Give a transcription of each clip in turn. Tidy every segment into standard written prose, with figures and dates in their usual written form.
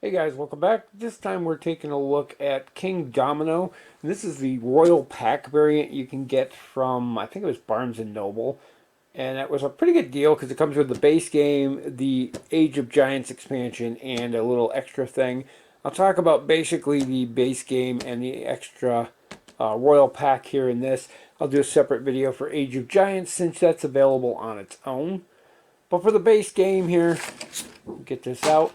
Hey guys, welcome back. This time we're taking a look at Kingdomino. This is the Royal Pack variant you can get from, I think it was Barnes& Noble. And it was a pretty good deal because it comes with the base game, the Age of Giants expansion, and a little extra thing. I'll talk about basically the base game and the extra Royal Pack here in this. I'll do a separate video for Age of Giants since that's available on its own. But for the base game here, get this out.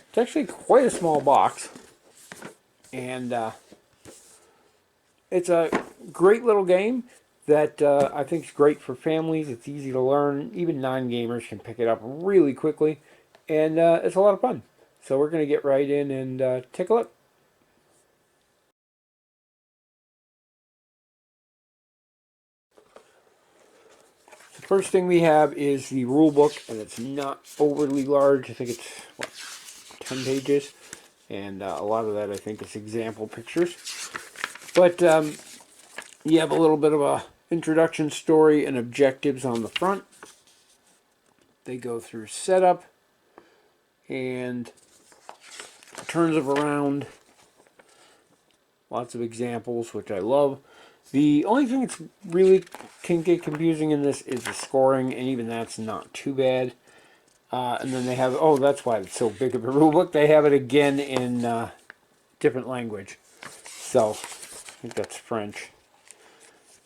It's actually quite a small box, and it's a great little game that I think is great for families. It's easy to learn. Even non-gamers can pick it up really quickly, and it's a lot of fun. So we're going to get right in and take a look. The first thing we have is the rule book, and it's not overly large. I think it's, what, 10 pages, and a lot of that I think is example pictures. But you have a little bit of a introduction story and objectives on the front. They go through setup and turns of a round. Lots of examples, which I love. The only thing that's really can get confusing in this is the scoring, and even that's not too bad. And then they have, oh, that's why it's so big of a rule book. They have it again in different language. So, I think that's French.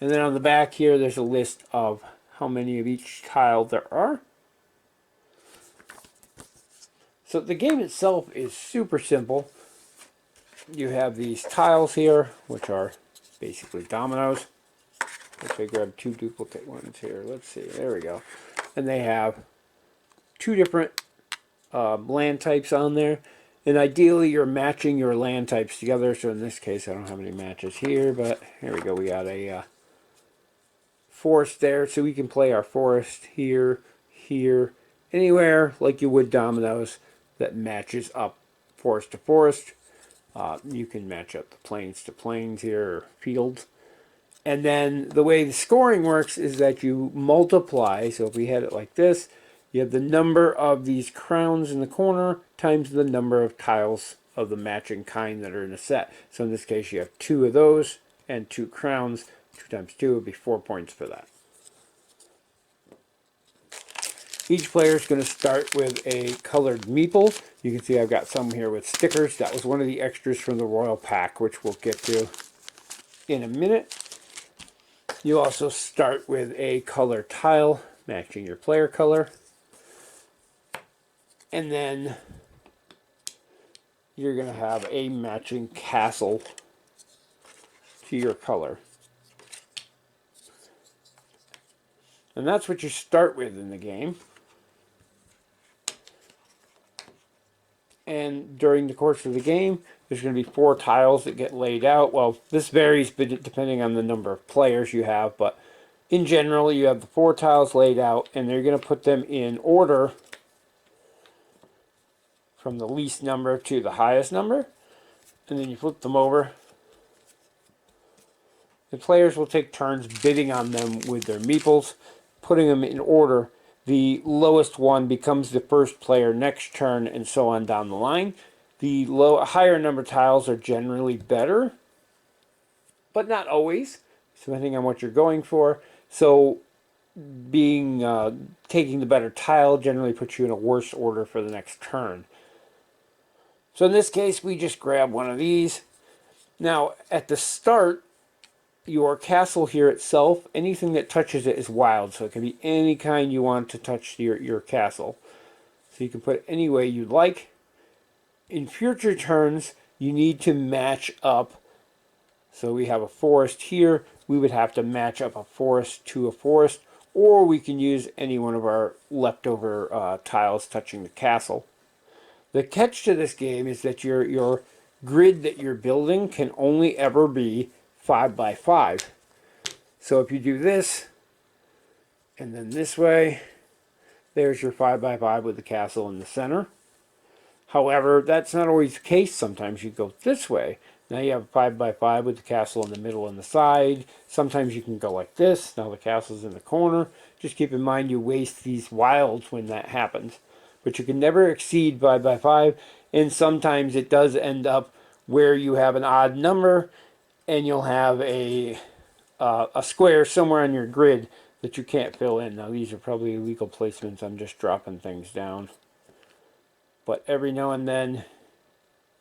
And then on the back here, there's a list of how many of each tile there are. So the game itself is super simple. You have these tiles here, which are basically dominoes. If I grab two duplicate ones here, let's see, there we go. And they have two different land types on there. And ideally, you're matching your land types together. So in this case, I don't have any matches here, but here we go. We got a forest there, so we can play our forest here, here, anywhere like you would dominoes that matches up forest to forest. You can match up the plains to plains here, or fields. And then the way the scoring works is that you multiply. So if we had it like this, you have the number of these crowns in the corner times the number of tiles of the matching kind that are in a set. So in this case, you have two of those and two crowns. 2 times 2 would be 4 points for that. Each player is going to start with a colored meeple. You can see I've got some here with stickers. That was one of the extras from the Royal Pack, which we'll get to in a minute. You also start with a color tile, matching your player color. And then you're going to have a matching castle to your color. And that's what you start with in the game. And during the course of the game, there's going to be 4 tiles that get laid out. Well, this varies depending on the number of players you have, but in general, you have the 4 tiles laid out, and they're going to put them in order from the least number to the highest number. And then you flip them over. The players will take turns bidding on them with their meeples, putting them in order. The lowest one becomes the first player next turn, and so on down the line. The higher number tiles are generally better, but not always, depending on what you're going for. So taking the better tile generally puts you in a worse order for the next turn. So in this case, we just grab one of these. Now, at the start, your castle here itself, anything that touches it is wild. So it can be any kind you want to touch your castle. So you can put it any way you'd like. In future turns, you need to match up. So we have a forest here. We would have to match up a forest to a forest. Or we can use any one of our leftover tiles touching the castle. The catch to this game is that your grid that you're building can only ever be 5 by 5. So if you do this, and then this way, there's your 5 by 5 with the castle in the center. However, that's not always the case. Sometimes you go this way. Now you have a 5 by 5 with the castle in the middle and the side. Sometimes you can go like this. Now the castle's in the corner. Just keep in mind you waste these wilds when that happens. But you can never exceed 5 by 5. and sometimes it does end up where you have an odd number and you'll have a square somewhere on your grid that you can't fill in. Now these are probably illegal placements. I'm just dropping things down. But every now and then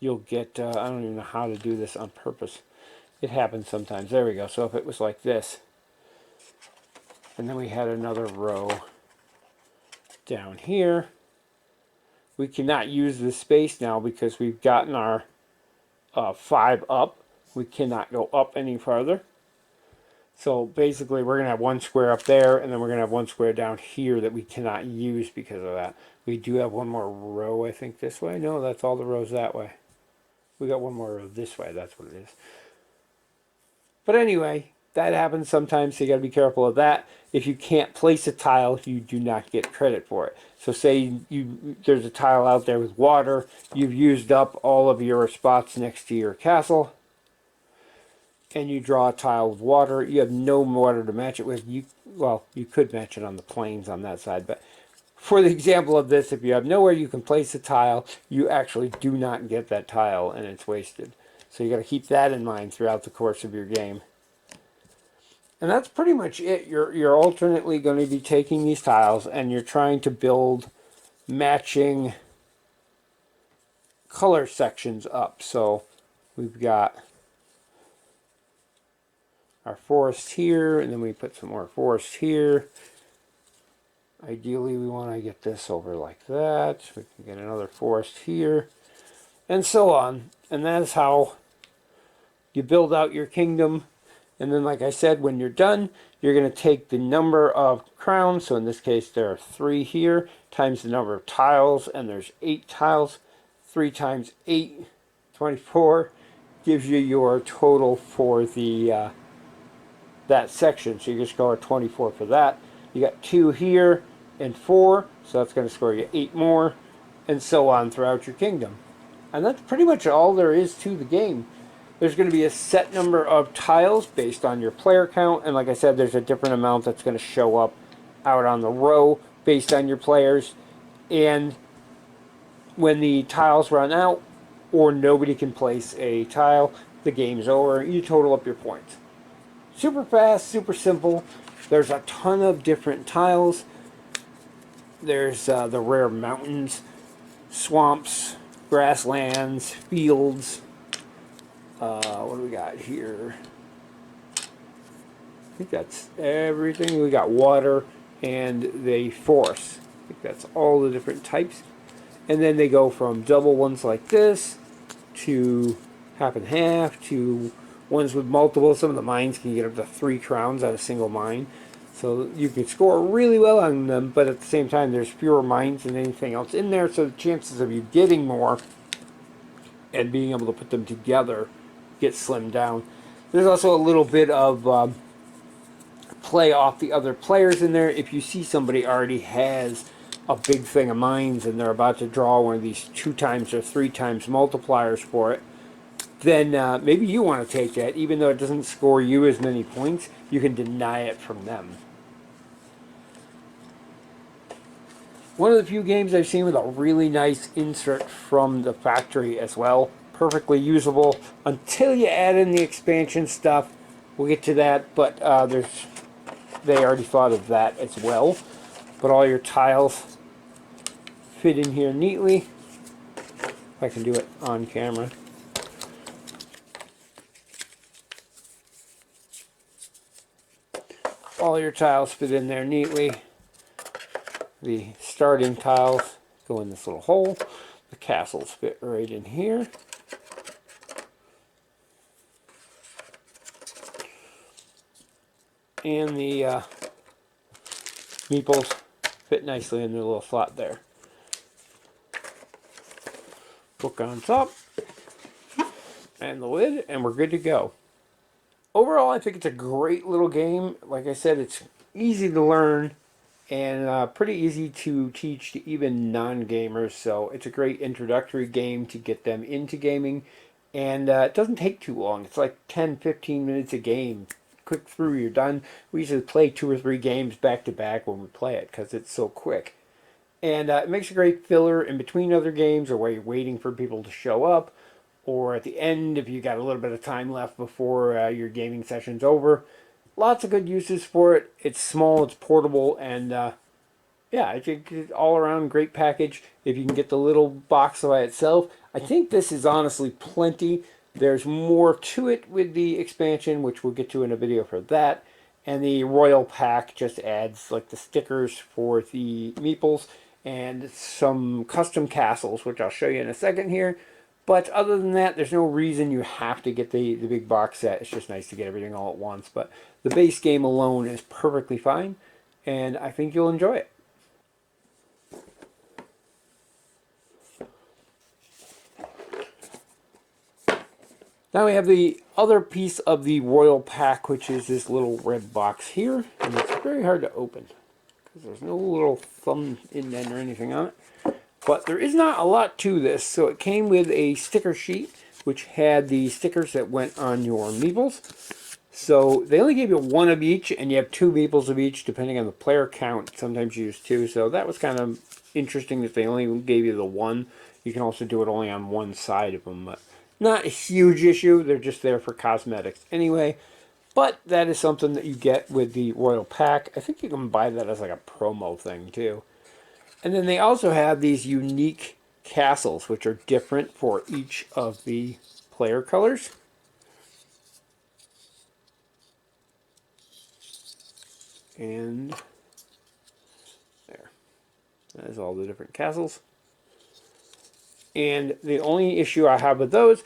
you'll get, I don't even know how to do this on purpose. It happens sometimes. There we go. So if it was like this, and then we had another row down here, we cannot use this space now because we've gotten our 5 up. We cannot go up any farther. So basically we're going to have one square up there, and then we're going to have one square down here that we cannot use because of that. We do have one more row, I think, this way. No, that's all the rows that way. We got one more row this way, that's what it is. But anyway, that happens sometimes, so you got to be careful of that. If you can't place a tile, you do not get credit for it. So say there's a tile out there with water, you've used up all of your spots next to your castle, and you draw a tile with water, you have no water to match it with. Well, you could match it on the plains on that side, but for the example of this, if you have nowhere you can place a tile, you actually do not get that tile, and it's wasted. So you got to keep that in mind throughout the course of your game. And that's pretty much it. You're alternately going to be taking these tiles, and you're trying to build matching color sections up. So we've got our forest here, and then we put some more forest here. Ideally, we want to get this over like that. We can get another forest here, and so on. And that is how you build out your kingdom. And then, like I said, when you're done, you're going to take the number of crowns. So in this case, there are 3 here, times the number of tiles, and there's 8 tiles. 3 times 8, 24, gives you your total for the that section. So you just score 24 for that. You got 2 here and 4, so that's going to score you 8 more, and so on throughout your kingdom. And that's pretty much all there is to the game. There's going to be a set number of tiles based on your player count, and like I said, there's a different amount that's going to show up out on the row based on your players. And when the tiles run out, or nobody can place a tile, the game's over. You total up your points. Super fast, super simple. There's a ton of different tiles. There's the rare mountains, swamps, grasslands, fields. What do we got here? I think that's everything. We got water and the forest. I think that's all the different types. And then they go from double ones like this to half and half to ones with multiple. Some of the mines can get up to 3 crowns at a single mine. So you can score really well on them, but at the same time there's fewer mines than anything else in there, so the chances of you getting more and being able to put them together get slimmed down. There's also a little bit of play off the other players in there. If you see somebody already has a big thing of mines and they're about to draw one of these 2 times or 3 times multipliers for it, then maybe you want to take that. Even though it doesn't score you as many points, you can deny it from them. One of the few games I've seen with a really nice insert from the factory as well. Perfectly usable until you add in the expansion stuff. We'll get to that, but they already thought of that as well. But all your tiles fit in here neatly. If I can do it on camera. All your tiles fit in there neatly. The starting tiles go in this little hole. The castles fit right in here. And the meeples fit nicely in their little slot there. Book on top. And the lid, and we're good to go. Overall, I think it's a great little game. Like I said, it's easy to learn and pretty easy to teach to even non-gamers. So it's a great introductory game to get them into gaming. And it doesn't take too long. It's like 10-15 minutes a game. Click through, you're done. We usually play 2 or 3 games back to back when we play it because it's so quick. And it makes a great filler in between other games or while you're waiting for people to show up, or at the end if you got a little bit of time left before your gaming session's over. Lots of good uses for it. It's small, it's portable, and yeah, I think it's all around great package. If you can get the little box by itself, I think this is honestly plenty. There's more to it with the expansion, which we'll get to in a video for that. And the Royal Pack just adds like the stickers for the meeples and some custom castles, which I'll show you in a second here. But other than that, there's no reason you have to get the big box set. It's just nice to get everything all at once. But the base game alone is perfectly fine, and I think you'll enjoy it. Now we have the other piece of the Royal Pack, which is this little red box here. And it's very hard to open because there's no little thumb indent or anything on it. But there is not a lot to this. So it came with a sticker sheet, which had the stickers that went on your meeples. So they only gave you one of each, and you have two meeples of each, depending on the player count. Sometimes you use two. So that was kind of interesting that they only gave you the one. You can also do it only on one side of them. But not a huge issue. They're just there for cosmetics anyway. But that is something that you get with the Royal Pack. I think you can buy that as like a promo thing too. And then they also have these unique castles, which are different for each of the player colors. And there. That is all the different castles. And the only issue I have with those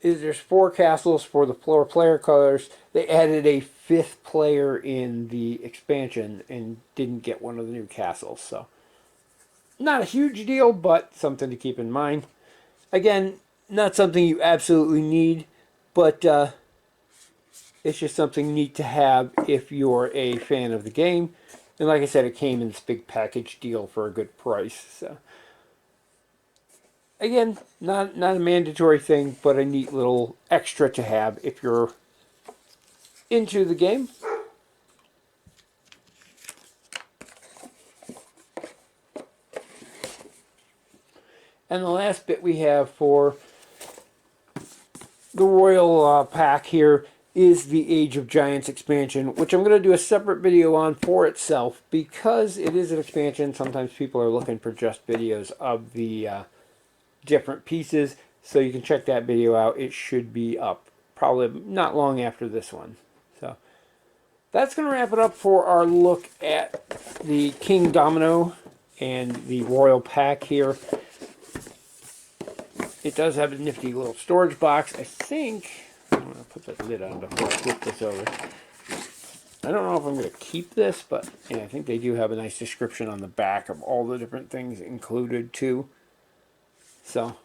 is there's 4 castles for the 4 player colors. They added a 5th player in the expansion and didn't get one of the new castles. So not a huge deal, but something to keep in mind. Again, not something you absolutely need, but it's just something neat to have if you're a fan of the game. And like I said, it came in this big package deal for a good price. So again, not a mandatory thing, but a neat little extra to have if you're into the game. And the last bit we have for the Royal Pack here is the Age of Giants expansion, which I'm going to do a separate video on for itself because it is an expansion. Sometimes people are looking for just videos of the different pieces, so you can check that video out. It should be up probably not long after this one. So that's going to wrap it up for our look at the Kingdomino and the Royal Pack here. It does have a nifty little storage box. I think I'm going to put the lid on before I flip this over. I don't know if I'm going to keep this, but yeah, I think they do have a nice description on the back of all the different things included too. So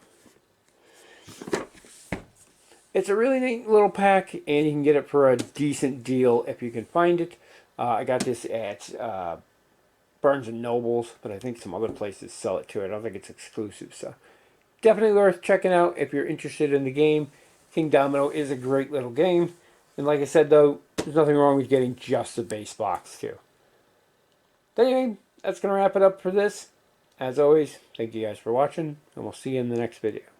it's a really neat little pack, and you can get it for a decent deal if you can find it. I got this at Barnes & Noble's, but I think some other places sell it too. I don't think it's exclusive, so definitely worth checking out if you're interested in the game. Kingdomino is a great little game. And like I said, though, there's nothing wrong with getting just the base box, too. But anyway, that's going to wrap it up for this. As always, thank you guys for watching, and we'll see you in the next video.